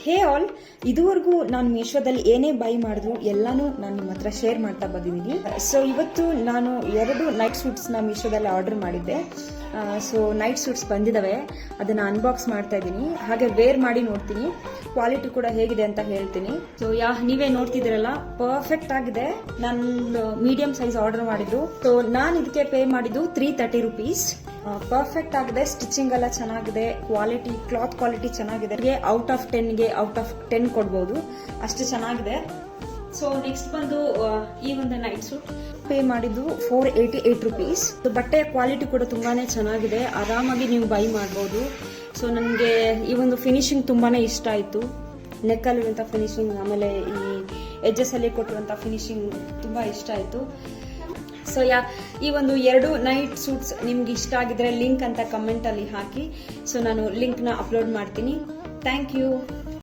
ಹೇ all, ಇದುವರೆಗೂ ನಾನು ಮೀಶೋದಲ್ಲಿ ಏನೇ ಬೈ ಮಾಡಿದ್ರು ಎಲ್ಲಾನು ನಾನು ನಿಮ್ಮ ಹತ್ರ ಶೇರ್ ಮಾಡ್ತಾ ಬಂದಿದ್ದೀನಿ. ಸೊ ಇವತ್ತು ನಾನು 2 ನೈಟ್ ಸೂಟ್ಸ್ನ ಮೀಶೋದಲ್ಲಿ ಆರ್ಡರ್ ಮಾಡಿದ್ದೆ. ಸೊ ನೈಟ್ ಸೂಟ್ಸ್ ಬಂದಿದ್ದಾವೆ, ಅದನ್ನು ಅನ್ಬಾಕ್ಸ್ ಮಾಡ್ತಾ ಇದ್ದೀನಿ, ಹಾಗೆ ವೇರ್ ಮಾಡಿ ನೋಡ್ತೀನಿ, ಕ್ವಾಲಿಟಿ ಕೂಡ ಹೇಗಿದೆ ಅಂತ ಹೇಳ್ತೀನಿ. ಸೊ ನೀವೇ ನೋಡ್ತಿದ್ದೀರಲ್ಲ, ಪರ್ಫೆಕ್ಟ್ ಆಗಿದೆ. ನಾನು ಮೀಡಿಯಂ ಸೈಜ್ ಆರ್ಡರ್ ಮಾಡಿದ್ರು. ಸೊ ನಾನು ಇದಕ್ಕೆ ಪೇ ಮಾಡಿದ್ದು 330 ರುಪೀಸ್. ಪರ್ಫೆಕ್ಟ್ ಆಗಿದೆ, ಸ್ಟಿಚಿಂಗ್ ಎಲ್ಲ ಚೆನ್ನಾಗಿದೆ, ಕ್ವಾಲಿಟಿ, ಕ್ಲಾತ್ ಕ್ವಾಲಿಟಿ ಚೆನ್ನಾಗಿದೆ. ಔಟ್ ಆಫ್ 10 ಕೊಡ್ಬೋದು, ಅಷ್ಟು ಚೆನ್ನಾಗಿದೆ. ಸೊ ನೆಕ್ಸ್ಟ್ ಬಂದು ಈ ಒಂದು ನೈಟ್ ಸೂಟ್ ಪೇ ಮಾಡಿದ್ದು 488 ರುಪೀಸ್. ಬಟ್ಟೆಯ ಕ್ವಾಲಿಟಿ ಕೂಡ ತುಂಬಾನೇ ಚೆನ್ನಾಗಿದೆ, ಆರಾಮಾಗಿ ನೀವು ಬೈ ಮಾಡ್ಬೋದು. ಸೊ ನನಗೆ ಈ ಒಂದು ಫಿನಿಶಿಂಗ್ ತುಂಬಾನೇ ಇಷ್ಟ ಆಯಿತು. ನೆಕ್ಕಲ್ಲಿರುವಂಥ ಫಿನಿಶಿಂಗ್, ಆಮೇಲೆ ಈ ಎಡ್ಜಸ್ ಅಲ್ಲಿ ಕೊಟ್ಟಿರುವಂಥ ಫಿನಿಶಿಂಗ್ ತುಂಬಾ ಇಷ್ಟ ಆಯಿತು. ಸೊ ಈ ಒಂದು 2 ನೈಟ್ ಸೂಟ್ಸ್ ನಿಮ್ಗೆ ಇಷ್ಟ ಆಗಿದ್ರೆ ಲಿಂಕ್ ಅಂತ ಕಮೆಂಟ್ ಅಲ್ಲಿ ಹಾಕಿ. ಸೊ ನಾನು ಲಿಂಕ್ನ ಅಪ್ಲೋಡ್ ಮಾಡ್ತೀನಿ. Thank you.